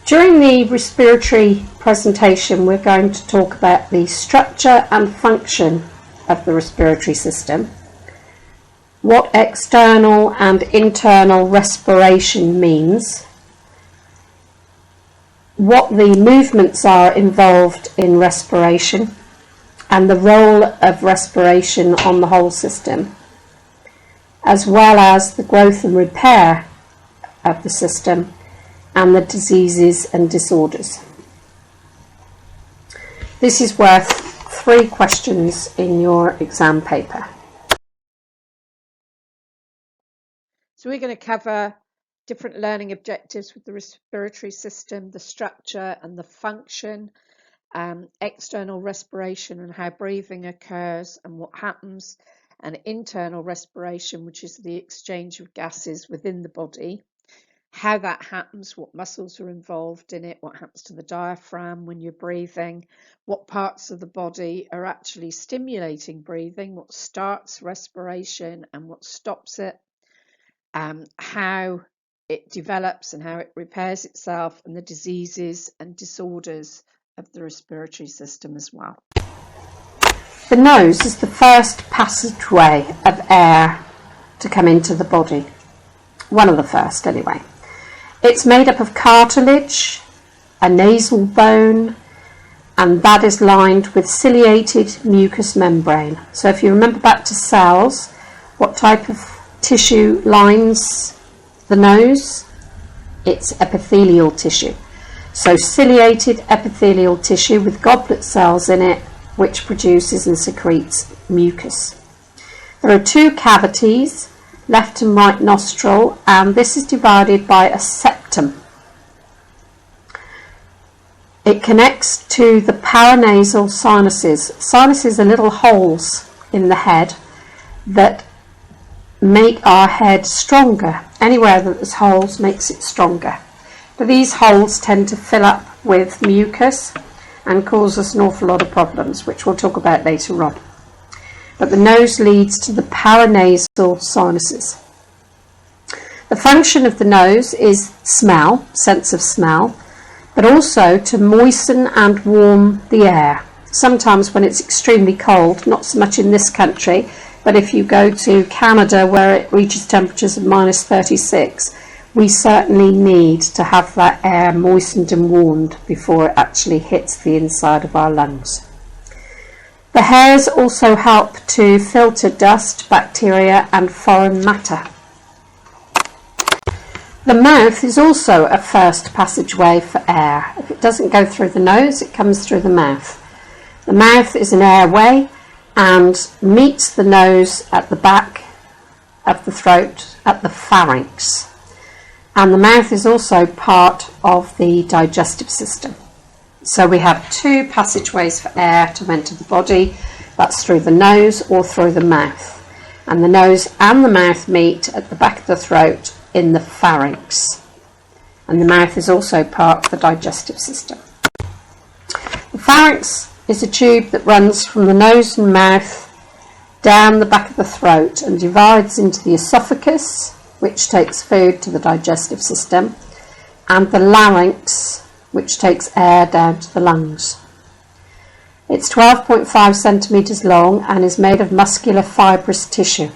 During the respiratory presentation, we're going to talk about the structure and function of the respiratory system, what external and internal respiration means, what the movements are involved in respiration, and the role of respiration on the whole system, as well as the growth and repair of the system and the diseases and disorders. This is worth 3 questions in your exam paper. So we're going to cover different learning objectives with the respiratory system, the structure and the function, external respiration and how breathing occurs and what happens, and internal respiration, which is the exchange of gases within the body, how that happens, what muscles are involved in it, what happens to the diaphragm when you're breathing, what parts of the body are actually stimulating breathing, what starts respiration and what stops it, how it develops and how it repairs itself, and the diseases and disorders of the respiratory system as well. The nose is the first passageway of air to come into the body. One of the first, anyway. It's made up of cartilage, a nasal bone, and that is lined with ciliated mucous membrane. So if you remember back to cells, what type of tissue lines the nose? It's epithelial tissue. So ciliated epithelial tissue with goblet cells in it, which produces and secretes mucus. There are 2 cavities, left and right nostril, and this is divided by a septum. It connects to the paranasal sinuses. Sinuses are little holes in the head that make our head stronger. Anywhere that there's holes makes it stronger. But these holes tend to fill up with mucus and cause us an awful lot of problems, which we'll talk about later on. But the nose leads to the paranasal sinuses. The function of the nose is smell, sense of smell, but also to moisten and warm the air. Sometimes when it's extremely cold, not so much in this country, but if you go to Canada where it reaches temperatures of -36, we certainly need to have that air moistened and warmed before it actually hits the inside of our lungs. The hairs also help to filter dust, bacteria and foreign matter. The mouth is also a first passageway for air. If it doesn't go through the nose, it comes through the mouth. The mouth is an airway and meets the nose at the back of the throat, at the pharynx. And the mouth is also part of the digestive system. So we have 2 passageways for air to enter the body. That's through the nose or through the mouth. And the nose and the mouth meet at the back of the throat in the pharynx. And the mouth is also part of the digestive system. The pharynx is a tube that runs from the nose and mouth down the back of the throat and divides into the esophagus, which takes food to the digestive system, and the larynx, which takes air down to the lungs. It's 12.5 centimetres long and is made of muscular fibrous tissue.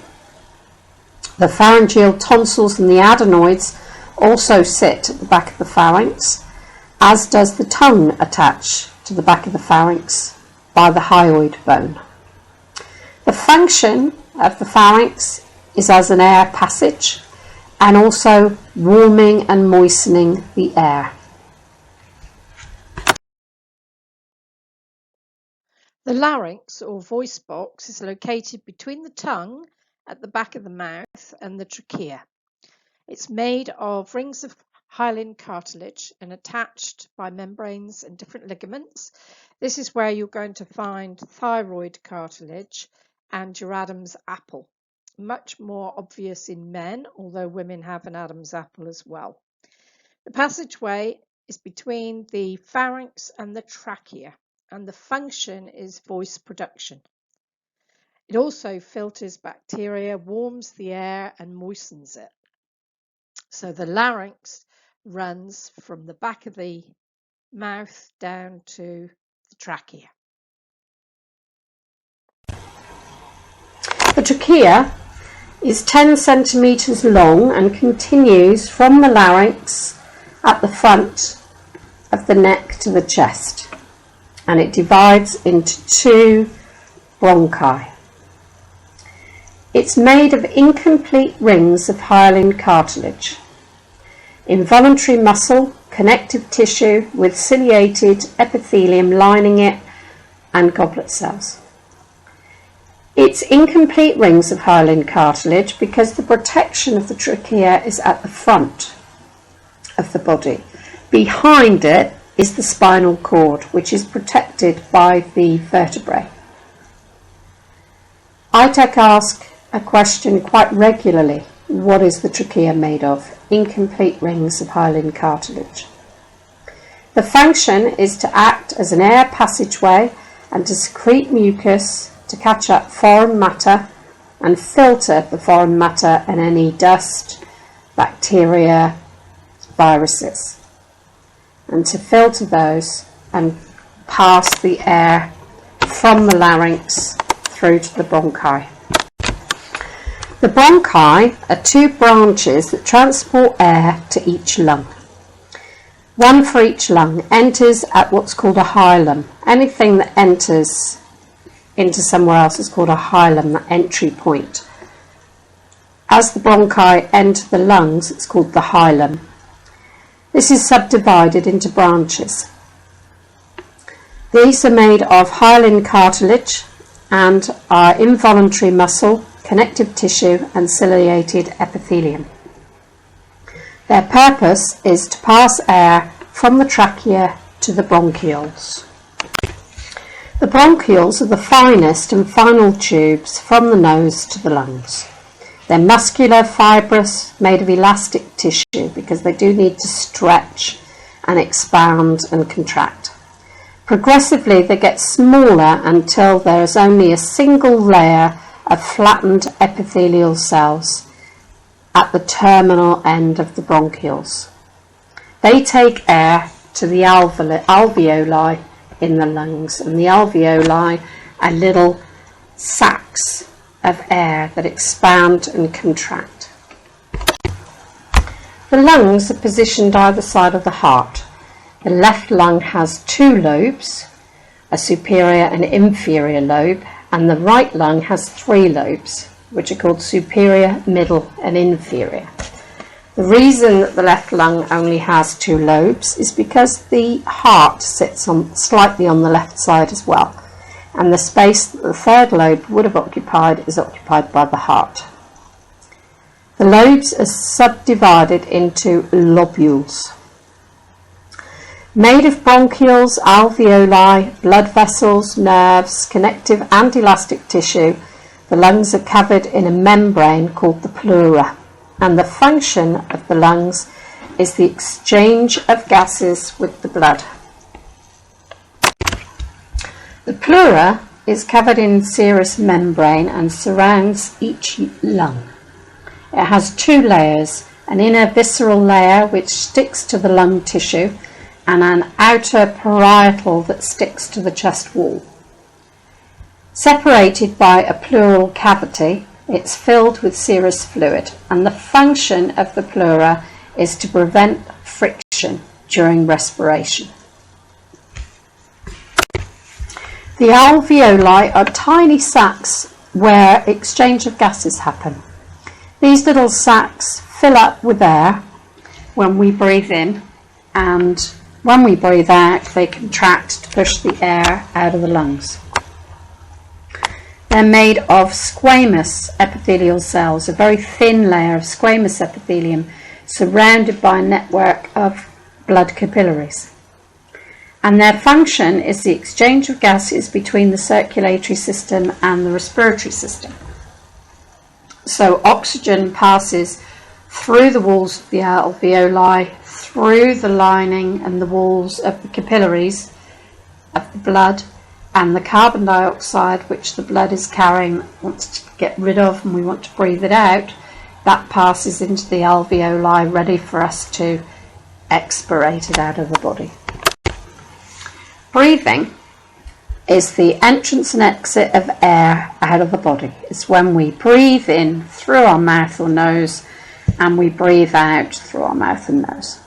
The pharyngeal tonsils and the adenoids also sit at the back of the pharynx, as does the tongue attach to the back of the pharynx by the hyoid bone. The function of the pharynx is as an air passage and also warming and moistening the air. The larynx or voice box is located between the tongue at the back of the mouth and the trachea. It's made of rings of hyaline cartilage and attached by membranes and different ligaments. This is where you're going to find thyroid cartilage and your Adam's apple. Much more obvious in men, although women have an Adam's apple as well. The passageway is between the pharynx and the trachea, and the function is voice production. It also filters bacteria, warms the air and moistens it. So the larynx runs from the back of the mouth down to the trachea. The trachea is 10 centimetres long and continues from the larynx at the front of the neck to the chest, and it divides into 2 bronchi. It's made of incomplete rings of hyaline cartilage, involuntary muscle, connective tissue with ciliated epithelium lining it, and goblet cells. It's incomplete rings of hyaline cartilage because the protection of the trachea is at the front of the body. Behind it is the spinal cord, which is protected by the vertebrae. ITEC ask a question quite regularly: what is the trachea made of? Incomplete rings of hyaline cartilage. The function is to act as an air passageway and to secrete mucus, to catch up foreign matter and filter the foreign matter and any dust, bacteria, viruses, and to filter those and pass the air from the larynx through to the bronchi. The bronchi are 2 branches that transport air to each lung. One for each lung enters at what's called a hilum. Anything that enters into somewhere else is called a hilum, the entry point. As the bronchi enter the lungs, it's called the hilum. This is subdivided into branches. These are made of hyaline cartilage and are involuntary muscle, connective tissue and ciliated epithelium. Their purpose is to pass air from the trachea to the bronchioles. The bronchioles are the finest and final tubes from the nose to the lungs. They're muscular, fibrous, made of elastic tissue because they do need to stretch and expand and contract. Progressively they get smaller until there is only a single layer of flattened epithelial cells at the terminal end of the bronchioles. They take air to the alveoli in the lungs, and the alveoli are little sacs of air that expand and contract. The lungs are positioned either side of the heart. The left lung has 2 lobes, a superior and inferior lobe, and the right lung has 3 lobes, which are called superior, middle and inferior. The reason that the left lung only has 2 lobes is because the heart sits slightly on the left side as well, and the space that the 3rd lobe would have occupied is occupied by the heart. The lobes are subdivided into lobules. Made of bronchioles, alveoli, blood vessels, nerves, connective and elastic tissue, the lungs are covered in a membrane called the pleura, and the function of the lungs is the exchange of gases with the blood. The pleura is covered in serous membrane and surrounds each lung. It has 2 layers, an inner visceral layer which sticks to the lung tissue and an outer parietal that sticks to the chest wall. Separated by a pleural cavity, it's filled with serous fluid, and the function of the pleura is to prevent friction during respiration. The alveoli are tiny sacs where exchange of gases happen. These little sacs fill up with air when we breathe in, and when we breathe out, they contract to push the air out of the lungs. They're made of squamous epithelial cells, a very thin layer of squamous epithelium surrounded by a network of blood capillaries. And their function is the exchange of gases between the circulatory system and the respiratory system. So oxygen passes through the walls of the alveoli, through the lining and the walls of the capillaries of the blood, and the carbon dioxide which the blood is carrying wants to get rid of and we want to breathe it out, that passes into the alveoli ready for us to expirated out of the body. Breathing is the entrance and exit of air out of the body. It's when we breathe in through our mouth or nose and we breathe out through our mouth and nose.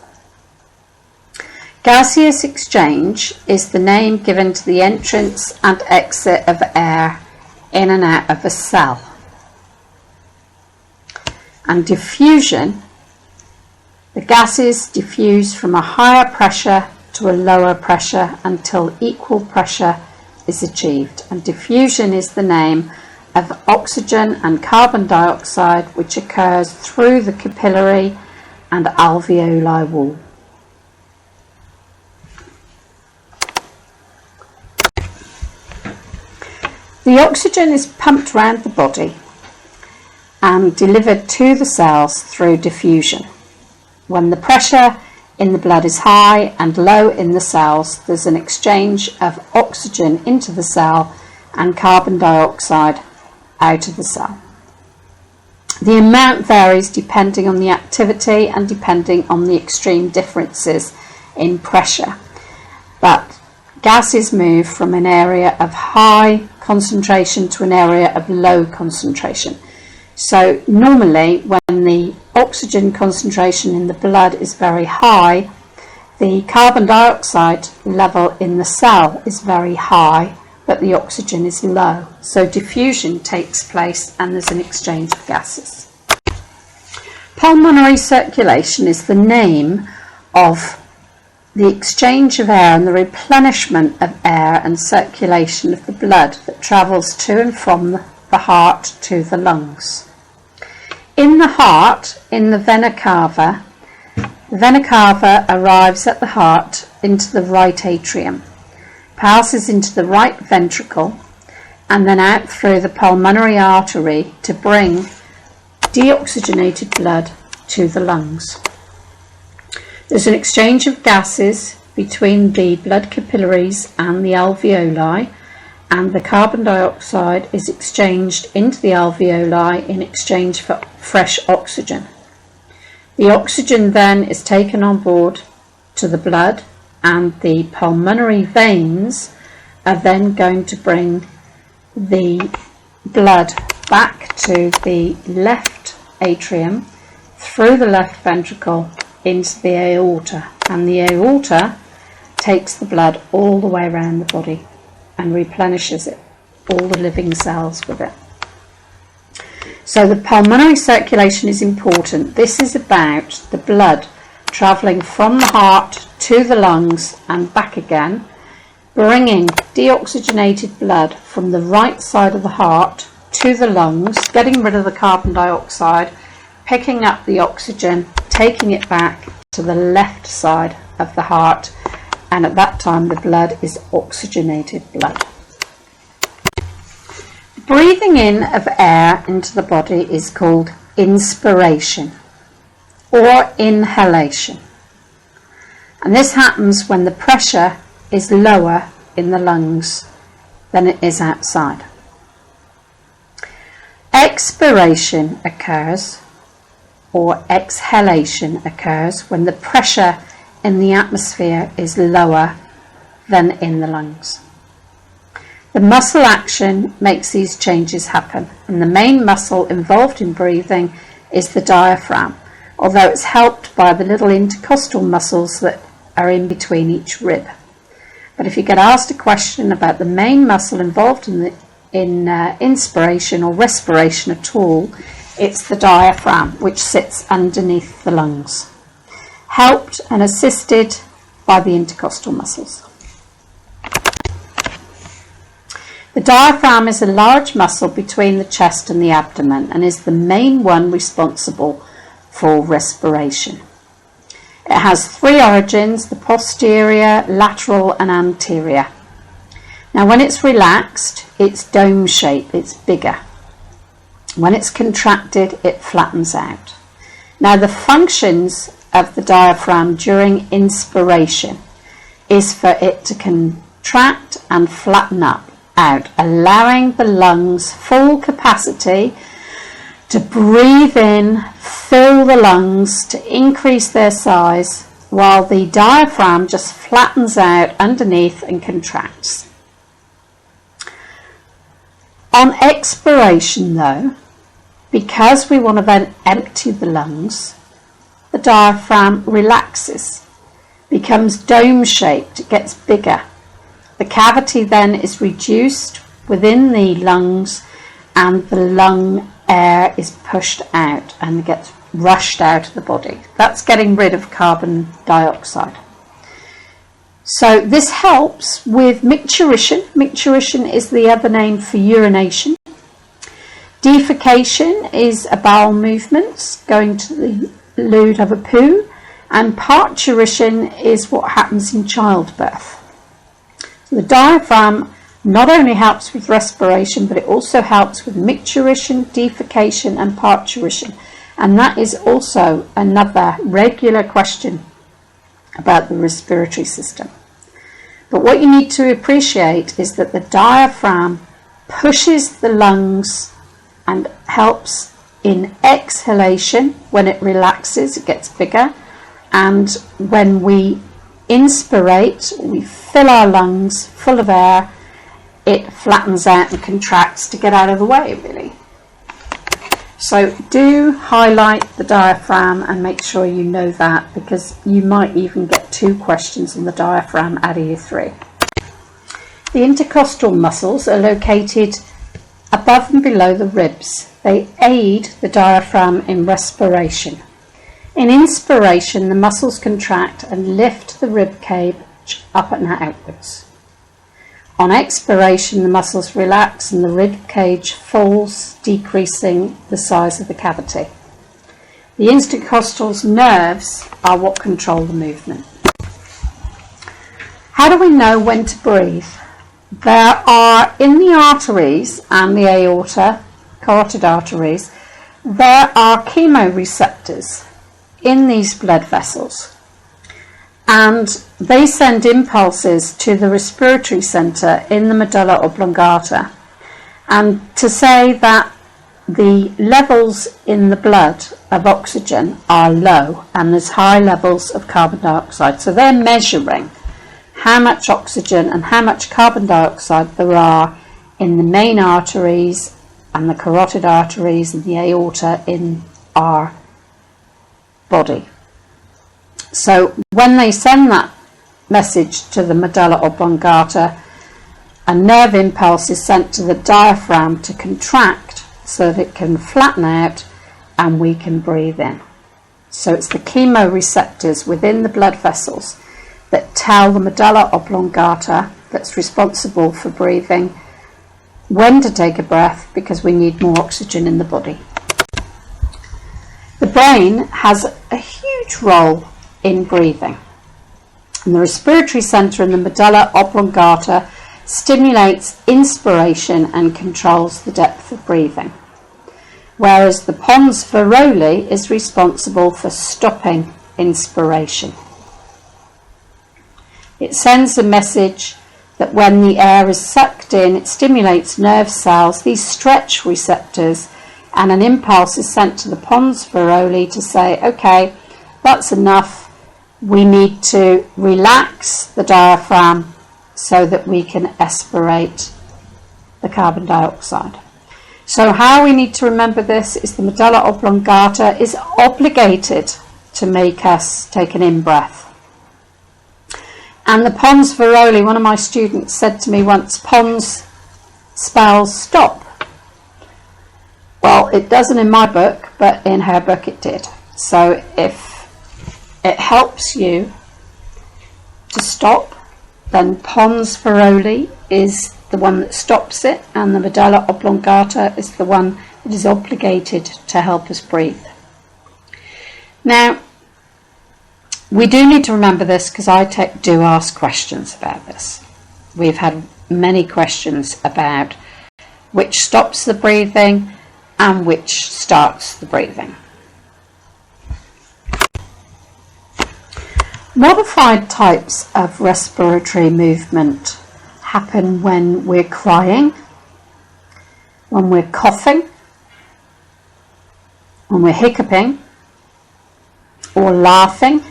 Gaseous exchange is the name given to the entrance and exit of air in and out of a cell. And diffusion, the gases diffuse from a higher pressure to a lower pressure until equal pressure is achieved. And diffusion is the name of oxygen and carbon dioxide which occurs through the capillary and alveoli wall. The oxygen is pumped around the body and delivered to the cells through diffusion. When the pressure in the blood is high and low in the cells, there's an exchange of oxygen into the cell and carbon dioxide out of the cell. The amount varies depending on the activity and depending on the extreme differences in pressure, but gases move from an area of high concentration to an area of low concentration. So normally when the oxygen concentration in the blood is very high, the carbon dioxide level in the cell is very high, but the oxygen is low. So diffusion takes place and there's an exchange of gases. Pulmonary circulation is the name of the exchange of air and the replenishment of air and circulation of the blood that travels to and from the heart to the lungs. In the heart, in the vena cava arrives at the heart into the right atrium, passes into the right ventricle, and then out through the pulmonary artery to bring deoxygenated blood to the lungs. There's an exchange of gases between the blood capillaries and the alveoli, and the carbon dioxide is exchanged into the alveoli in exchange for fresh oxygen. The oxygen then is taken on board to the blood, and the pulmonary veins are then going to bring the blood back to the left atrium through the left ventricle into the aorta, and the aorta takes the blood all the way around the body and replenishes it, all the living cells with it. So the pulmonary circulation is important. This is about the blood travelling from the heart to the lungs and back again, bringing deoxygenated blood from the right side of the heart to the lungs, getting rid of the carbon dioxide, picking up the oxygen, taking it back to the left side of the heart, and at that time the blood is oxygenated blood. Breathing in of air into the body is called inspiration or inhalation, and this happens when the pressure is lower in the lungs than it is outside. Expiration occurs, or exhalation occurs, when the pressure in the atmosphere is lower than in the lungs. The muscle action makes these changes happen, and the main muscle involved in breathing is the diaphragm, although it's helped by the little intercostal muscles that are in between each rib. But if you get asked a question about the main muscle involved in inspiration or respiration at all, it's the diaphragm, which sits underneath the lungs, helped and assisted by the intercostal muscles. The diaphragm is a large muscle between the chest and the abdomen and is the main one responsible for respiration. It has three origins: the posterior, lateral and anterior. Now when it's relaxed, it's dome shaped, it's bigger. When it's contracted, it flattens out. Now the functions of the diaphragm during inspiration is for it to contract and flatten out, allowing the lungs full capacity to breathe in, fill the lungs, to increase their size, while the diaphragm just flattens out underneath and contracts. On expiration though, because we want to then empty the lungs, the diaphragm relaxes, becomes dome-shaped, it gets bigger. The cavity then is reduced within the lungs and the lung air is pushed out and gets rushed out of the body. That's getting rid of carbon dioxide. So this helps with micturition. Micturition is the other name for urination. Defecation is a bowel movement, going to the loo to have a poo, and parturition is what happens in childbirth. So the diaphragm not only helps with respiration, but it also helps with micturition, defecation and parturition. And that is also another regular question about the respiratory system. But what you need to appreciate is that the diaphragm pushes the lungs and helps in exhalation. When it relaxes, it gets bigger. And when we inspirate, we fill our lungs full of air, it flattens out and contracts to get out of the way, really. So do highlight the diaphragm and make sure you know that, because you might even get 2 questions on the diaphragm out of your 3. The intercostal muscles are located above and below the ribs. They aid the diaphragm in respiration. In inspiration, the muscles contract and lift the rib cage up and outwards. On expiration, the muscles relax and the rib cage falls, decreasing the size of the cavity. The intercostal nerves are what control the movement. How do we know when to breathe? There are, in the arteries and the aorta, carotid arteries, there are chemoreceptors in these blood vessels. And they send impulses to the respiratory centre in the medulla oblongata, and to say that the levels in the blood of oxygen are low and there's high levels of carbon dioxide. So they're measuring how much oxygen and how much carbon dioxide there are in the main arteries and the carotid arteries and the aorta in our body. So when they send that message to the medulla oblongata, a nerve impulse is sent to the diaphragm to contract so that it can flatten out and we can breathe in. So it's the chemoreceptors within the blood vessels that tell the medulla oblongata, that's responsible for breathing, when to take a breath, because we need more oxygen in the body. The brain has a huge role in breathing. And the respiratory centre in the medulla oblongata stimulates inspiration and controls the depth of breathing, whereas the pons varoli is responsible for stopping inspiration. It sends a message that when the air is sucked in, it stimulates nerve cells, these stretch receptors, and an impulse is sent to the pons varoli to say, okay, that's enough. We need to relax the diaphragm so that we can aspirate the carbon dioxide. So how we need to remember this is the medulla oblongata is obligated to make us take an in-breath. And the pons varoli, one of my students said to me once, pons spells stop. Well, it doesn't in my book, but in her book it did. So if it helps you to stop, then pons varoli is the one that stops it, and the medulla oblongata is the one that is obligated to help us breathe. Now, we do need to remember this because I do ask questions about this. We've had many questions about which stops the breathing and which starts the breathing. Modified types of respiratory movement happen when we're crying, when we're coughing, when we're hiccuping, or laughing,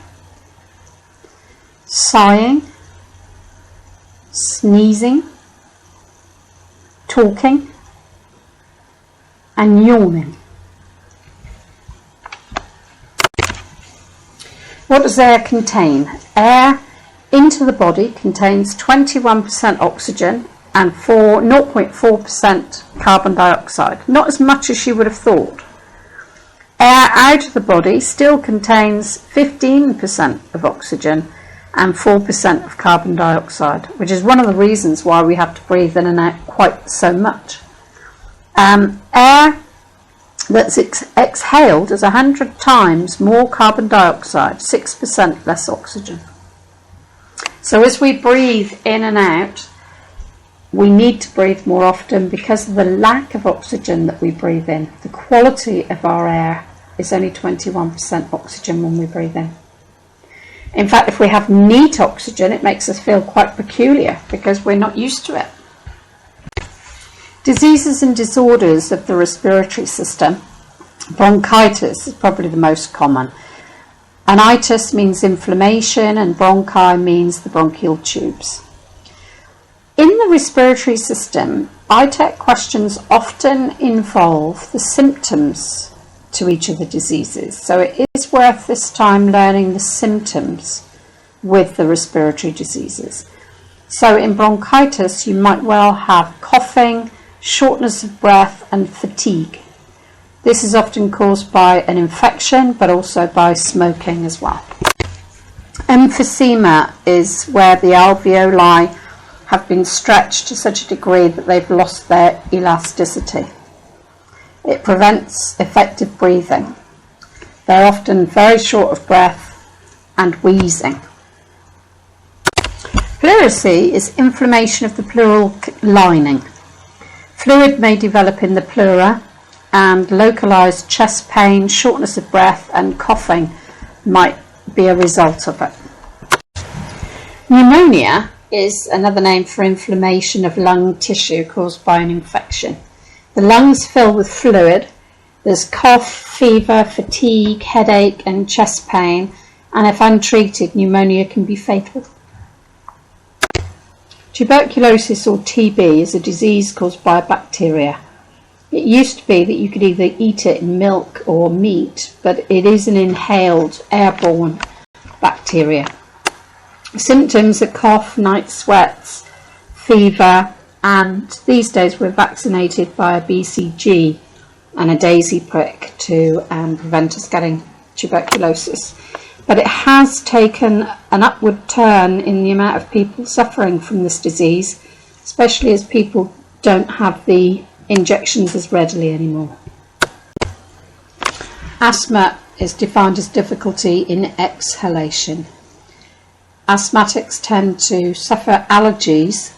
sighing, sneezing, talking, and yawning. What does air contain? Air into the body contains 21% oxygen and 0.4% carbon dioxide. Not as much as you would have thought. Air out of the body still contains 15% of oxygen and 4% of carbon dioxide, which is one of the reasons why we have to breathe in and out quite so much. Air that's exhaled is 100 times more carbon dioxide, 6% less oxygen. So as we breathe in and out, we need to breathe more often because of the lack of oxygen that we breathe in. The quality of our air is only 21% oxygen when we breathe in. In fact, if we have neat oxygen, it makes us feel quite peculiar because we're not used to it. Diseases and disorders of the respiratory system. Bronchitis is probably the most common. Anitis means inflammation and bronchi means the bronchial tubes. In the respiratory system, ITEC questions often involve the symptoms to each of the diseases. So it is worth this time learning the symptoms with the respiratory diseases. So in bronchitis, you might well have coughing, shortness of breath and fatigue. This is often caused by an infection, but also by smoking as well. Emphysema is where the alveoli have been stretched to such a degree that they've lost their elasticity. It prevents effective breathing. They're often very short of breath and wheezing. Pleurisy is inflammation of the pleural lining. Fluid may develop in the pleura, and localized chest pain, shortness of breath and coughing might be a result of it. Pneumonia is another name for inflammation of lung tissue caused by an infection. The lungs fill with fluid. There's cough, fever, fatigue, headache and chest pain, and if untreated, pneumonia can be fatal. Tuberculosis or TB is a disease caused by a bacteria. It used to be that you could either eat it in milk or meat, but it is an inhaled airborne bacteria. Symptoms are cough, night sweats, fever, and these days we're vaccinated by a BCG and a daisy prick to prevent us getting tuberculosis. But it has taken an upward turn in the amount of people suffering from this disease, especially as people don't have the injections as readily anymore. Asthma is defined as difficulty in exhalation. Asthmatics tend to suffer allergies,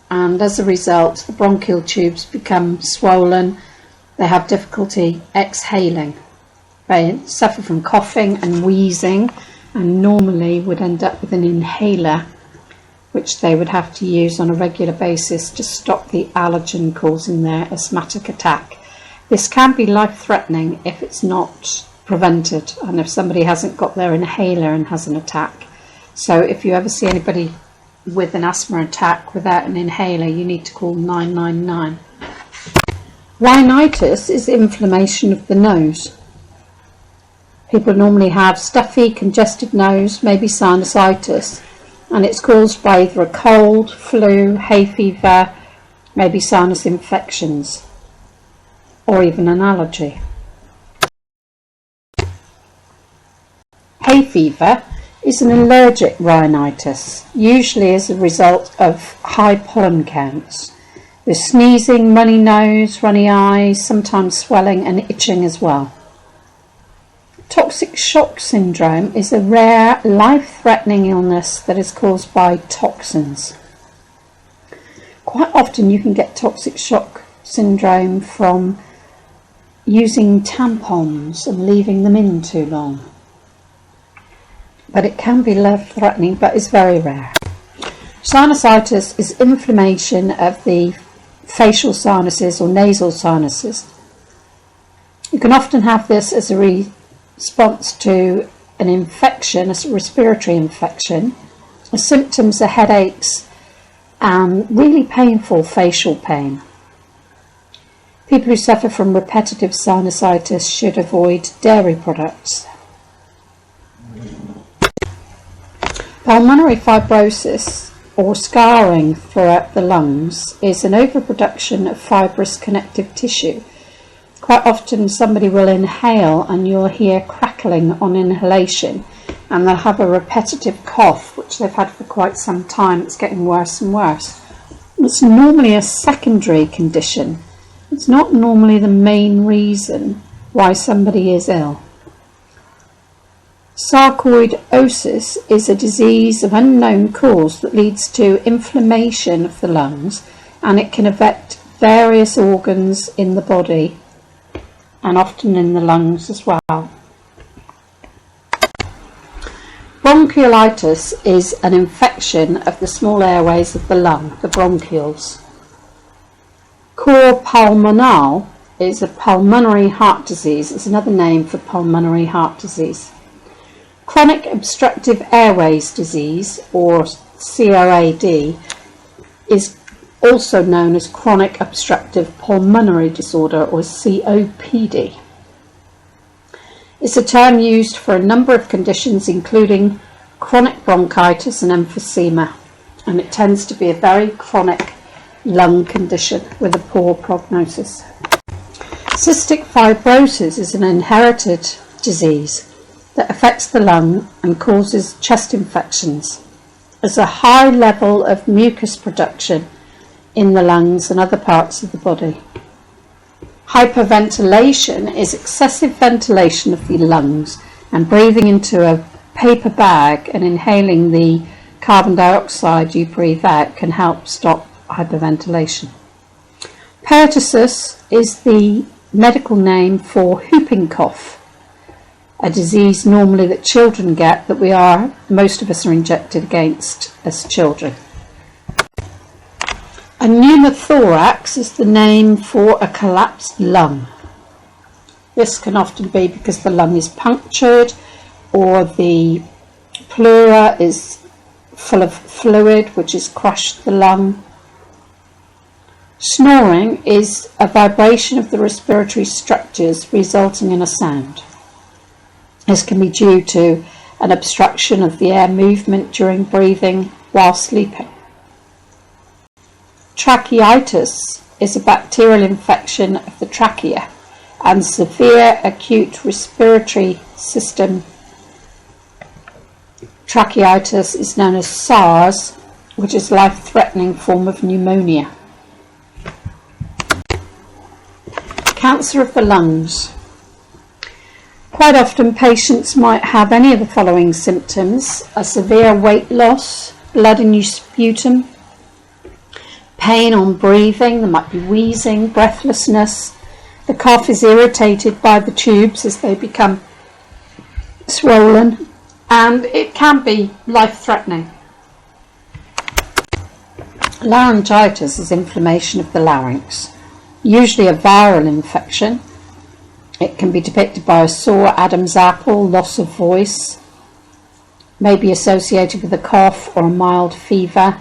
and as a result the bronchial tubes become swollen. They have difficulty exhaling. They suffer from coughing and wheezing, and normally would end up with an inhaler which they would have to use on a regular basis to stop the allergen causing their asthmatic attack. This can be life-threatening if it's not prevented and if somebody hasn't got their inhaler and has an attack. So if you ever see anybody with an asthma attack without an inhaler, you need to call 999. Rhinitis is inflammation of the nose. People normally have stuffy, congested nose, maybe sinusitis, and it's caused by either a cold, flu, hay fever, maybe sinus infections, or even an allergy. Hay fever is an allergic rhinitis, usually as a result of high pollen counts. There's sneezing, runny nose, runny eyes, sometimes swelling and itching as well. Toxic shock syndrome is a rare, life-threatening illness that is caused by toxins. Quite often you can get toxic shock syndrome from using tampons and leaving them in too long. But it can be life-threatening, but is very rare. Sinusitis is inflammation of the facial sinuses or nasal sinuses. You can often have this as a response to an infection, a respiratory infection, The symptoms are headaches and really painful facial pain. People who suffer from repetitive sinusitis should avoid dairy products. Pulmonary fibrosis, or scarring throughout the lungs, is an overproduction of fibrous connective tissue. Quite often somebody will inhale and you'll hear crackling on inhalation, and they'll have a repetitive cough which they've had for quite some time. It's getting worse and worse. It's normally a secondary condition. It's not normally the main reason why somebody is ill. Sarcoidosis is a disease of unknown cause that leads to inflammation of the lungs, and it can affect various organs in the body and often in the lungs as well. Bronchiolitis is an infection of the small airways of the lung, the bronchioles. Cor pulmonale is a pulmonary heart disease. It's another name for pulmonary heart disease. Chronic obstructive airways disease, or COAD, is also known as chronic obstructive pulmonary disorder, or COPD. It's a term used for a number of conditions, including chronic bronchitis and emphysema, and it tends to be a very chronic lung condition with a poor prognosis. Cystic fibrosis is an inherited disease that affects the lung and causes chest infections. There's a high level of mucus production in the lungs and other parts of the body. Hyperventilation is excessive ventilation of the lungs, and breathing into a paper bag and inhaling the carbon dioxide you breathe out can help stop hyperventilation. Pertussis is the medical name for whooping cough, a disease normally that children get, that most of us are injected against as children. A pneumothorax is the name for a collapsed lung. This can often be because the lung is punctured or the pleura is full of fluid which has crushed the lung. Snoring is a vibration of the respiratory structures resulting in a sound. This can be due to an obstruction of the air movement during breathing while sleeping. Tracheitis is a bacterial infection of the trachea, and severe acute respiratory system tracheitis is known as SARS, which is a life-threatening form of pneumonia. Cancer of the lungs. Quite often patients might have any of the following symptoms: a severe weight loss, blood in your sputum, pain on breathing, there might be wheezing, breathlessness, the cough is irritated by the tubes as they become swollen, and it can be life-threatening. Laryngitis is inflammation of the larynx, usually a viral infection. It can be depicted by a sore Adam's apple, loss of voice, may be associated with a cough or a mild fever,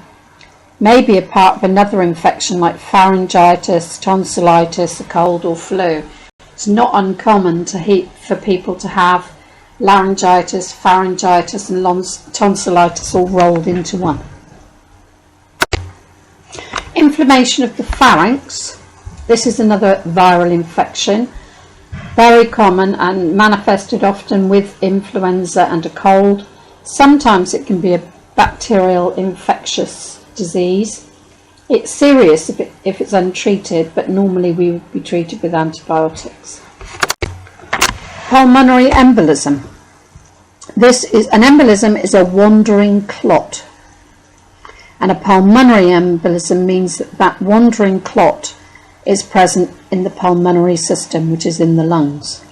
may be a part of another infection like pharyngitis, tonsillitis, a cold or flu. It's not uncommon for people to have laryngitis, pharyngitis and tonsillitis all rolled into one. Inflammation of the pharynx. This is another viral infection, very common and manifested often with influenza and a cold. Sometimes it can be a bacterial infectious disease. It's serious if it's untreated, but normally we would be treated with antibiotics. Pulmonary embolism. An embolism is a wandering clot, and a pulmonary embolism means that wandering clot is present in the pulmonary system, which is in the lungs.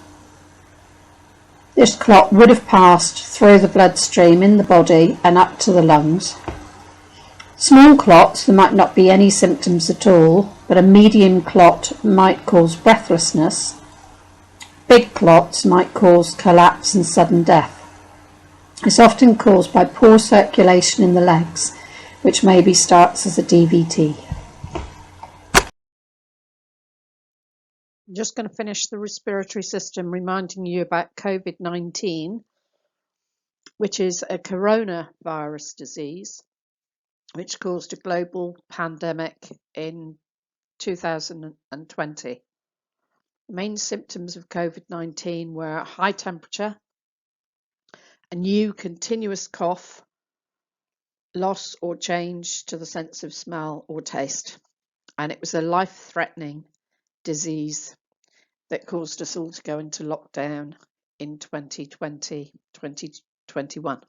This clot would have passed through the bloodstream in the body and up to the lungs. Small clots, there might not be any symptoms at all, but a medium clot might cause breathlessness. Big clots might cause collapse and sudden death. It's often caused by poor circulation in the legs, which maybe starts as a DVT. I'm just going to finish the respiratory system, reminding you about COVID-19, which is a coronavirus disease, which caused a global pandemic in 2020. The main symptoms of COVID-19 were high temperature, a new continuous cough, loss or change to the sense of smell or taste. And it was a life-threatening disease that caused us all to go into lockdown in 2020, 2021.